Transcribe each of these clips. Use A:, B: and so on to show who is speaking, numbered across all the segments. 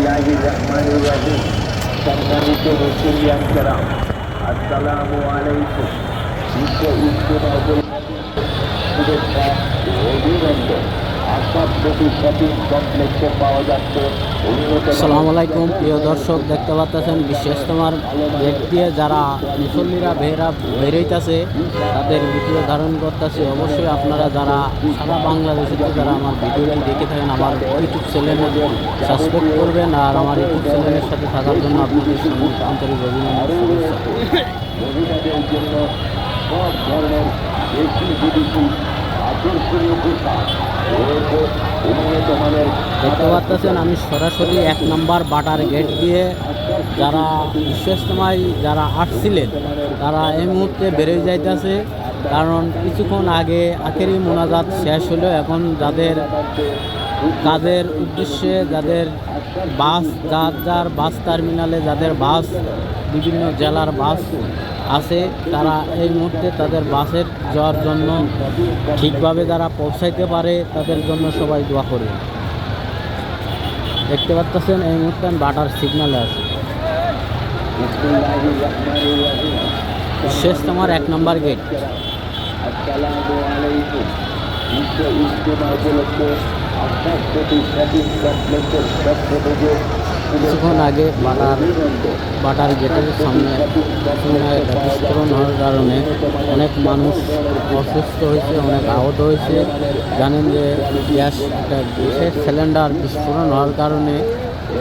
A: বিসমিল্লাহির রহমানির রহিম। সম্মানিত মুসলিয়ান কেরাম, আসসালামু আলাইকুম। বিশ্ব ইজতেমা উপলক্ষে শুভেচ্ছা ও অভিনন্দন। আশা প্রতি শপিং কমপ্লেক্সে পাওয়া যাচ্ছে
B: আসসালামু আলাইকুম প্রিয় দর্শক, দেখতে পাচ্ছেন বিশ্ব ইজতেমার গেট দিয়ে যারা মুসল্লিরা বেরোইতেছে তাদের ভিডিও ধারণ করতেছে। অবশ্যই আপনারা যারা সারা বাংলাদেশিতে যারা আমার ভিডিওটি দেখে থাকেন আমার ইউটিউব চ্যানেলে সাবস্ক্রাইব করবেন আর আমার ইউটিউব চ্যানেলের সাথে থাকার জন্য আপনাদের সঙ্গে আন্তরিক অভিনন্দন শুভেচ্ছা।
A: মহিলাদের জন্য সব ধরনের দেশি বিদেশি আকর্ষণীয় পোশাক রয়েছে উন্নত মানের।
B: দেখতে পাচ্ছেন আমি সরাসরি 1 নম্বর বাটার গেট দিয়ে যারা বিশ্ব ইজতেমায় যারা আসছিলেন তারা এই মুহূর্তে বেরোয় যাইতেছে, কারণ কিছুক্ষণ আগে আখেরি মোনাজাত শেষ হলো। এখন যাদের কাজের উদ্দেশ্যে যাদের বাস যার বাস টার্মিনালে যাদের বাস বিভিন্ন জেলার বাস আছে তারা এই মুহূর্তে তাদের বাসের যাওয়ার জন্য ঠিকভাবে যারা পৌঁছাইতে পারে তাদের জন্য সবাই দোয়া করবে। দেখতে পাচ্ছেন এই মুহূর্তে আমি বাটার সিগন্যালে আছি। শেষ তোমার 1 নম্বর গেট।
A: আসসালামু আলাইকুম। বিশ্ব ইজতেমা উপলক্ষে আশা প্রতি শপিং কমপ্লেক্সের পক্ষ থেকে
B: কিছুক্ষণ আগে বাটার গেটের সামনে বিস্ফোরণ হওয়ার কারণে অনেক মানুষ অসুস্থ হয়েছে, অনেক আহত হয়েছে। জানেন যে গ্যাসের সিলিন্ডার বিস্ফোরণ হওয়ার কারণে,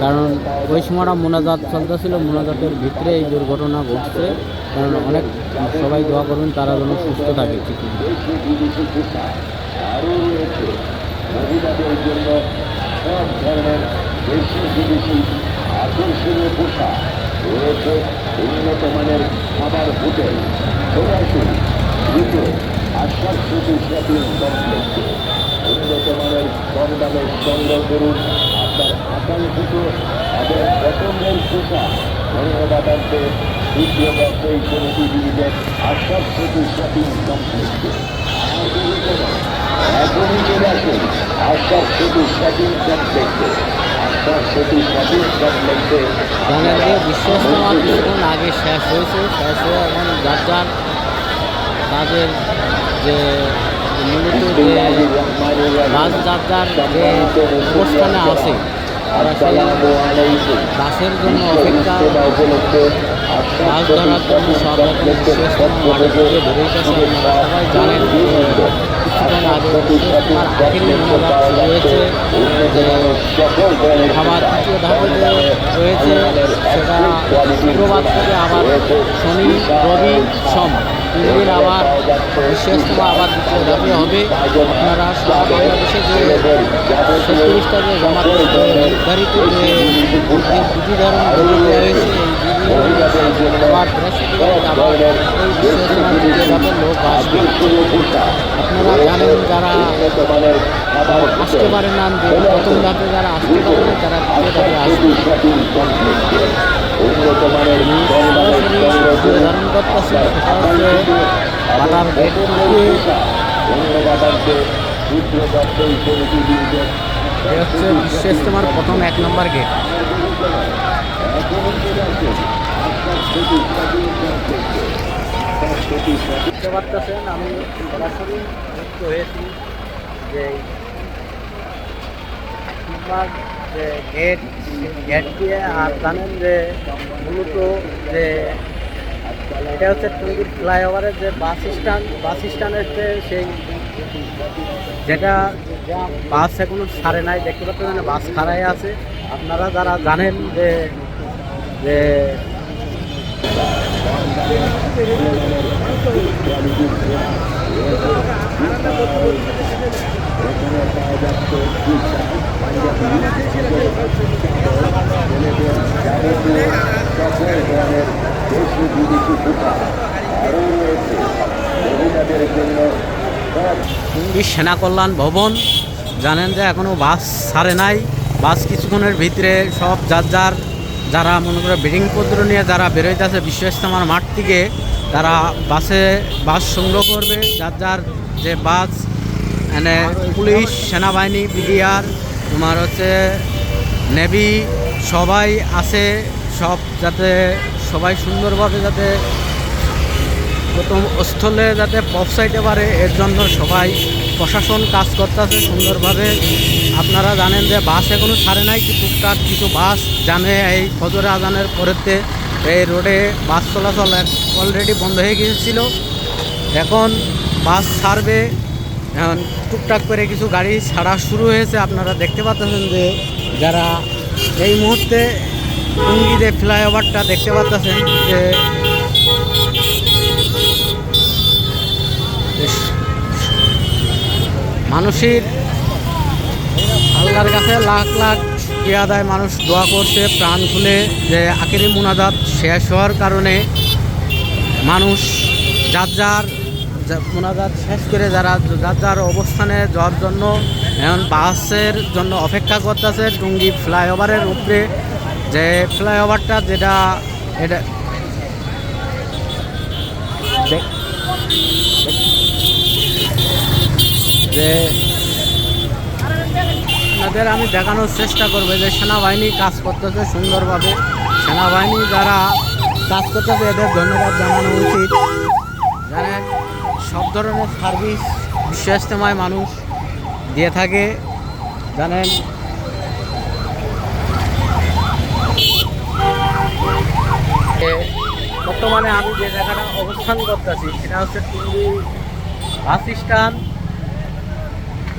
B: কারণ ওই সময়টা মোনাজাত চলতেছিল, মোনাজাতের ভিতরে এই দুর্ঘটনা ঘটছে। কারণ অনেক সবাই দোয়া করবেন তারা যেন সুস্থ থাকে। ঠিক
A: আরও রয়েছে মহিলাদের জন্য সব ধরনের দেশি বিদেশি আকর্ষণীয় পোশাক রয়েছে উন্নত মানের খাবার হোটেল। সরাসরি দ্রুত আশা প্রতি শপিং কমপ্লেক্সে উন্নত মানের কম দামে সংগ্রহ করুন আপনার আকাঙ্ক্ষিত এবং পছন্দের পোশাক। ধন্যবাদান্তে দ্বিতীয় ব্যবসায়ী সমিতি লিমিটেড আশা প্রতি শপিং কমপ্লেক্সে। এখনই চলে আসুন আশা প্রতি শপিং কমপ্লেক্সে। আশা প্রতি শপিং কমপ্লেক্সে
B: জানেন যে বিশ্ব ইজতেমা কিছুক্ষণ আগে শেষ হয়ে এখন যার তাদের যে মূলত যে যার যে অবস্থানে আছে তারা সেই বাসের জন্য অপেক্ষা, বাস ধরার জন্য সব রকম বিশ্ব ইজতেমা মাঠে থেকে বেরোইতেছে। আপনারা সবাই জানেন যে কিছুক্ষণ আগে বিশ্ব ইজতেমার আখেরি মোনাজাত রয়েছে, যে আবার তৃতীয় ধাপে যে রয়েছে সেটা শুক্রবার থেকে আবার শনি রবি সোম 3 দিন আবার বিশ্ব ইজতেমা আবার দ্বিতীয় ধাপে হবে। আপনারা সারা বাংলাদেশে যে 36টা যে জামাত নির্ধারিত যে বিধি ধারণ করে দেওয়া হয়েছে এই বিধি আবার বৃহস্পতিবার আবার এই বিশ্ব ইজতেমার দ্বিতীয় ধাপের লোক আসবে। আপনারা জানেন যারা আসতে পারেন না, যে প্রথম ধাপে যারা আসতে পারেন না তারা দ্বিতীয় ধাপে আসবে। সরাসরি ধারণ করতেছে সেটা হচ্ছে বাটার গেট হচ্ছে বিশ্ব ইজতেমার প্রথম 1 নম্বর গেট। দেখতে পাচ্ছেন আমি সরাসরি যুক্ত হয়েছি যে যে গেট দিয়ে। আর জানেন যে মূলত যে এটা হচ্ছে টঙ্গীর ফ্লাইওভারের যে বাস স্ট্যান্ডের যে সেই যেটা বাস এখনো ছাড়ে নাই, দেখতে পাচ্ছেন বাস খাড়াই আছে। আপনারা যারা জানেন যে টঙ্গী সেনা কল্যাণ ভবন, জানেন যে এখনও বাস ছাড়ে নাই। বাস কিছুক্ষণের ভিতরে সব যারা মনে করে ব্যাটিংপত্র নিয়ে যারা বেরোইতেছে বিশ্ব ইজতেমার মাঠ থেকে তারা বাস সংগ্রহ করবে। যার যে বাস পুলিশ সেনাবাহিনী বিডিআর তোমার হচ্ছে নেভি সবাই আছে, সব যাতে সবাই সুন্দরভাবে যাতে প্রথম স্থলে যাতে পৌঁছাইতে পারে, এর জন্য সবাই প্রশাসন কাজ করতেছে সুন্দরভাবে। আপনারা জানেন যে বাস এখনও ছাড়ে নাই, টুকটাক কিছু বাস জানে এই ফজর আজানের পরেতে এই রোডে বাস চলাচল অলরেডি বন্ধ হয়ে গিয়েছিল। এখন বাস ছাড়বে, এখন টুকটাক করে কিছু গাড়ি ছাড়া শুরু হয়েছে। আপনারা দেখতে পাচ্ছেন যে যারা এই মুহূর্তে টুঙ্গিতে ফ্লাইওভারটা দেখতে পাচ্ছেন যে মানুষের আল্লাহর কাছে লাখ লাখ শুকরিয়া আদায়, মানুষ দোয়া করছে প্রাণ খুলে যে আখেরি মুনাজাত শেষ হওয়ার কারণে মানুষ যার যার মুনাজাত শেষ করে যারা যার যার অবস্থানে যাওয়ার জন্য এখন বাসের জন্য অপেক্ষা করতেছে। টুঙ্গি ফ্লাইওভারের উপরে যে ফ্লাইওভারটা যেটা এটা যে আপনাদের আমি দেখানোর চেষ্টা করবো যে সেনাবাহিনী কাজ করতেছে সুন্দরভাবে। সেনাবাহিনী যারা কাজ করতেছে এদের ধন্যবাদ জানানো উচিত। জানেন সব ধরনের সার্ভিস বিশ্ব ইজতেমায় মানুষ দিয়ে থাকে। জানেন বর্তমানে আমি যে জায়গাটা অবস্থান করতেছি সেটা হচ্ছে টুঙ্গি বাস স্ট্যান্ড।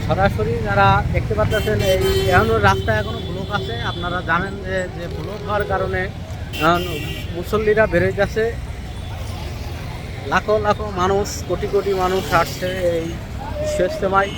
B: সরাসরি যারা দেখতে পাচ্ছেন এই এখনও রাস্তা এখনও ব্লক আছে। আপনারা জানেন যে ব্লক হওয়ার কারণে মুসল্লিরা বেড়ে যাচ্ছে। লাখো লাখো মানুষ, কোটি কোটি মানুষ আসছে এই বিশ্ব ইজতেমায়।